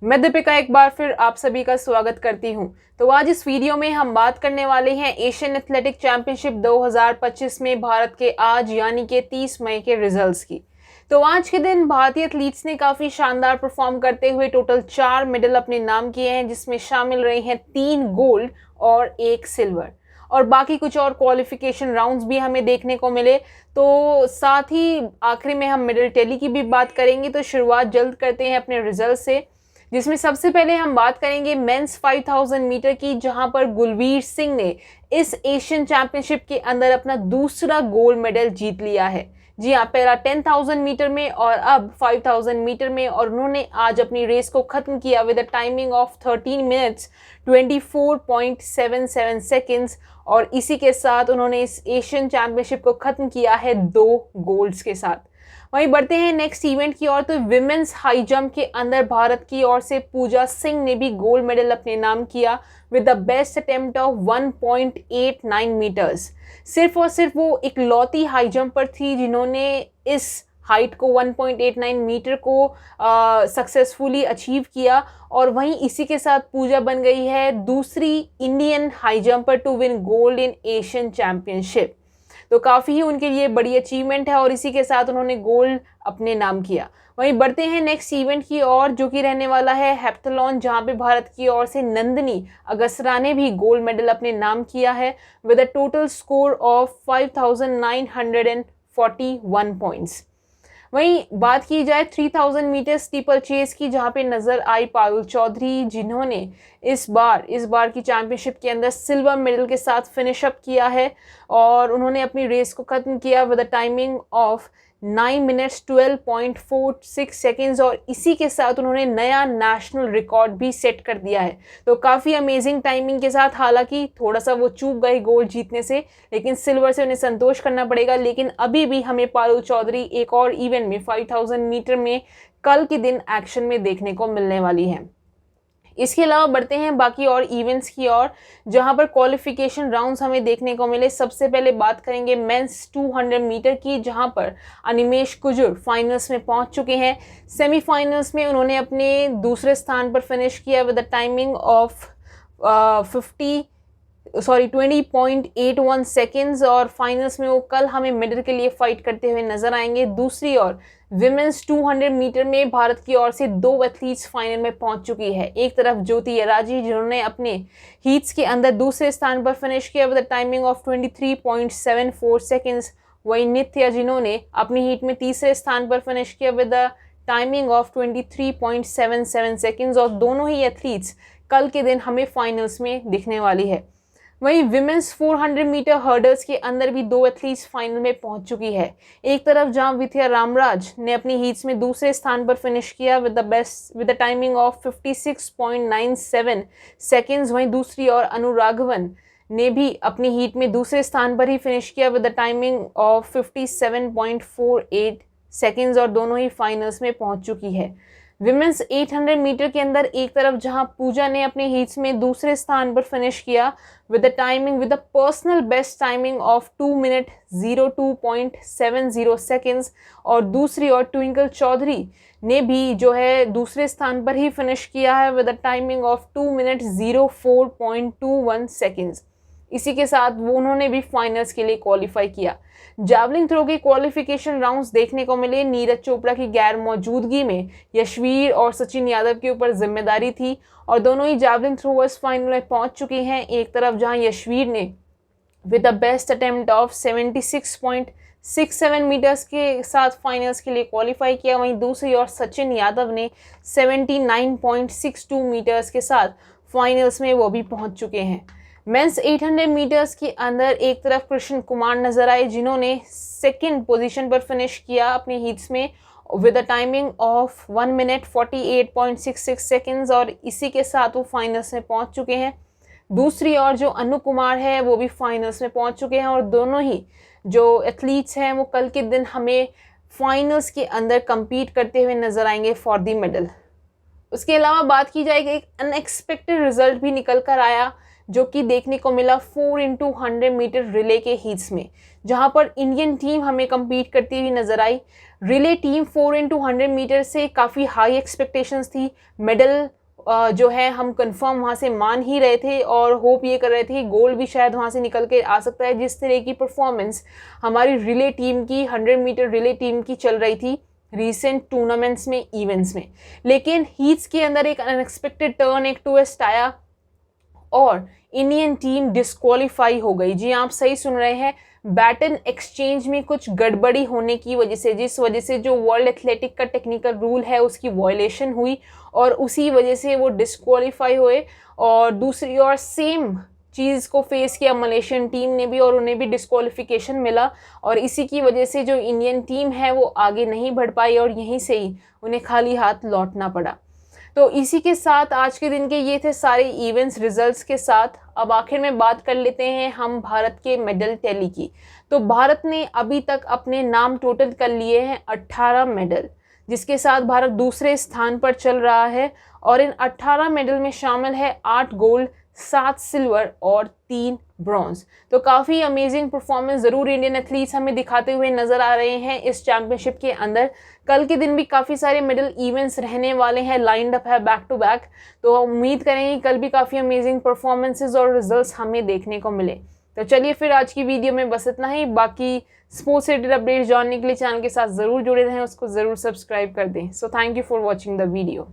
मैं दीपिका एक बार फिर आप सभी का स्वागत करती हूं। तो आज इस वीडियो में हम बात करने वाले हैं एशियन एथलेटिक चैंपियनशिप 2025 में भारत के आज यानी कि 30 मई के रिजल्ट्स की। तो आज के दिन भारतीय एथलीट्स ने काफ़ी शानदार परफॉर्म करते हुए टोटल 4 मेडल अपने नाम किए हैं, जिसमें शामिल रहे हैं 3 गोल्ड और 1 सिल्वर, और बाकी कुछ और क्वालिफिकेशन राउंड्स भी हमें देखने को मिले। तो साथ ही आखिरी में हम मेडल टैली की भी बात करेंगे। तो शुरुआत जल्द करते हैं अपने रिजल्ट से, जिसमें सबसे पहले हम बात करेंगे मेंस 5000 मीटर की, जहां पर गुलवीर सिंह ने इस एशियन चैंपियनशिप के अंदर अपना दूसरा गोल्ड मेडल जीत लिया है। जी हाँ, पहला 10,000 मीटर में और अब 5000 मीटर में, और उन्होंने आज अपनी रेस को खत्म किया with a timing of 13 minutes 24.77 seconds, और इसी के साथ उन्होंने इस एशियन चैंपियनशिप को खत्म किया है 2 गोल्ड्स के साथ। वहीं बढ़ते हैं नेक्स्ट इवेंट की ओर। तो विमेंस हाई जंप के अंदर भारत की ओर से पूजा सिंह ने भी गोल्ड मेडल अपने नाम किया with the best attempt of 1.89 meters. सिर्फ और सिर्फ वो इकलौती हाई जंपर थी जिन्होंने इस हाइट को 1.89 मीटर को सक्सेसफुली अचीव किया, और वहीं इसी के साथ पूजा बन गई है दूसरी Indian high jumper to win gold in Asian championship. तो काफ़ी ही उनके लिए बड़ी अचीवमेंट है, और इसी के साथ उन्होंने गोल्ड अपने नाम किया। वहीं बढ़ते हैं नेक्स्ट इवेंट की ओर, जो कि रहने वाला है हेप्टाथलॉन, जहां पे भारत की ओर से नंदिनी अगसरा ने भी गोल्ड मेडल अपने नाम किया है with a total score of 5941 points. वहीं बात की जाए 3000 मीटर स्टीपल चेस की, जहां पे नजर आई पारुल चौधरी, जिन्होंने इस बार की चैंपियनशिप के अंदर सिल्वर मेडल के साथ फिनिश अप किया है, और उन्होंने अपनी रेस को खत्म किया with a timing of 9 minutes 12.46 seconds, और इसी के साथ उन्होंने नया नेशनल रिकॉर्ड भी सेट कर दिया है। तो काफ़ी अमेजिंग टाइमिंग के साथ, हालांकि थोड़ा सा वो चूक गए गोल्ड जीतने से, लेकिन सिल्वर से उन्हें संतोष करना पड़ेगा। लेकिन अभी भी हमें पारुल चौधरी एक और इवेंट में 5000 मीटर में कल के दिन एक्शन में देखने को मिलने वाली है। इसके अलावा बढ़ते हैं बाकी और इवेंट्स की ओर, जहां पर क्वालिफिकेशन राउंड्स हमें देखने को मिले। सबसे पहले बात करेंगे मेंस 200 मीटर की, जहां पर अनिमेश कुजूर फाइनल्स में पहुंच चुके हैं। सेमीफाइनल्स में उन्होंने अपने दूसरे स्थान पर फिनिश किया with the timing of 20.81 seconds, और फाइनल्स में वो कल हमें मेडल के लिए फाइट करते हुए नजर आएंगे। दूसरी ओर विमेंस 200 मीटर में भारत की ओर से 2 एथलीट्स फाइनल में पहुंच चुकी है। एक तरफ ज्योति यराजी, जिन्होंने अपने हीट्स के अंदर दूसरे स्थान पर फिनिश किया विद टाइमिंग ऑफ 23.74 सेकेंड्स। वहीं नित्या, जिन्होंने अपनी हीट में तीसरे स्थान पर फिनिश किया विद टाइमिंग ऑफ 23.77 सेकेंड्स, और दोनों ही एथलीट्स कल के दिन हमें फाइनल्स में दिखने वाली है। वहीं विमेंस 400 मीटर हर्डल्स के अंदर भी 2 एथलीट्स फाइनल में पहुंच चुकी है। एक तरफ जहां विद्या रामराज ने अपनी हीट्स में दूसरे स्थान पर फिनिश किया with the timing of 56.97 seconds, वहीं दूसरी ओर अनुराघवन ने भी अपनी हीट में दूसरे स्थान पर ही फिनिश किया with the timing of 57.48 seconds, और दोनों ही फाइनल्स में पहुंच चुकी है। विमेंस 800 मीटर के अंदर एक तरफ जहां पूजा ने अपने हीट्स में दूसरे स्थान पर फिनिश किया with the personal best timing of 2 minute 02.70 seconds, और दूसरी ओर ट्विंकल चौधरी ने भी जो है दूसरे स्थान पर ही फिनिश किया है with the timing of 2 minute 04.21 seconds. इसी के साथ वो उन्होंने भी फाइनल्स के लिए क्वालिफाई किया। जैवलिन थ्रो के क्वालिफिकेशन राउंड्स देखने को मिले। नीरज चोपड़ा की गैर मौजूदगी में यशवीर और सचिन यादव के ऊपर जिम्मेदारी थी, और दोनों ही जैवलिन थ्रोअर्स फाइनल में पहुंच चुके हैं। एक तरफ जहां यशवीर ने with the best attempt of 76.67 meters के साथ फाइनल्स के लिए क्वालिफाई किया, वहीं दूसरी ओर सचिन यादव ने 79.62 मीटर्स के साथ फाइनल्स में वो भी पहुंच चुके हैं। मेंस 800 मीटर्स के अंदर एक तरफ कृष्ण कुमार नजर आए, जिन्होंने सेकंड पोजीशन पर फिनिश किया अपने हीट्स में with a timing of 1 minute 48.66 seconds, और इसी के साथ वो फाइनल्स में पहुंच चुके हैं। दूसरी ओर जो अनु कुमार है वो भी फाइनल्स में पहुंच चुके हैं, और दोनों ही जो एथलीट्स हैं वो कल के दिन हमें फाइनल्स के अंदर compete करते हुए नजर आएंगे फॉर द मेडल। उसके अलावा बात की जाएगी, एक अनएक्सपेक्टेड रिजल्ट भी निकल कर आया, जो कि देखने को मिला 4x100 मीटर रिले के हीट्स में, जहां पर इंडियन टीम हमें compete करती हुई नजर आई। रिले टीम 4x100 मीटर से काफ़ी हाई एक्सपेक्टेशंस थी। मेडल जो है हम कंफर्म वहाँ से मान ही रहे थे और होप ये कर रहे थे कि गोल्ड भी शायद वहाँ से निकल के आ सकता है, जिस तरह की परफॉर्मेंस हमारी रिले टीम की 100 मीटर रिले टीम की चल रही थी रीसेंट टूर्नामेंट्स में, इवेंट्स में। लेकिन हीट्स के अंदर एक अनएक्सपेक्टेड टर्न, एक ट्विस्ट आया और इंडियन टीम डिस्क्वालीफाई हो गई। जी आप सही सुन रहे हैं, बैटन एक्सचेंज में कुछ गड़बड़ी होने की वजह से, जिस वजह से जो वर्ल्ड एथलेटिक का टेक्निकल रूल है उसकी वायलेशन हुई और उसी वजह से वो डिस्क्वालीफाई हुए। और दूसरी ओर सेम चीज़ को फेस किया मलेशियन टीम ने भी और उन्हें भी डिस्क्वालिफिकेशन मिला और इसी की वजह से जो इंडियन टीम है वो आगे नहीं बढ़ पाई और यहीं से ही उन्हें खाली हाथ लौटना पड़ा। तो इसी के साथ आज के दिन के ये थे सारे इवेंट्स रिजल्ट्स के साथ। अब आखिर में बात कर लेते हैं हम भारत के मेडल टैली की। तो भारत ने अभी तक अपने नाम टोटल कर लिए हैं 18 मेडल, जिसके साथ भारत दूसरे स्थान पर चल रहा है और इन 18 मेडल में शामिल है 8 गोल्ड, 7 सिल्वर और 3 ब्रॉन्ज। तो काफ़ी अमेजिंग परफॉर्मेंस ज़रूर इंडियन एथलीट्स हमें दिखाते हुए नज़र आ रहे हैं इस चैंपियनशिप के अंदर। कल के दिन भी काफ़ी सारे मेडल इवेंट्स रहने वाले हैं, लाइंड अप है बैक टू बैक। तो उम्मीद करेंगे कल भी काफ़ी अमेजिंग परफॉर्मेंसेज और रिजल्ट्स हमें देखने को मिले। तो चलिए फिर आज की वीडियो में बस इतना ही। बाकी स्पोर्ट्स रिलेटेड अपडेट्स जानने के लिए चैनल के साथ ज़रूर जुड़े रहें, उसको ज़रूर सब्सक्राइब कर दें। So thank you for watching the video.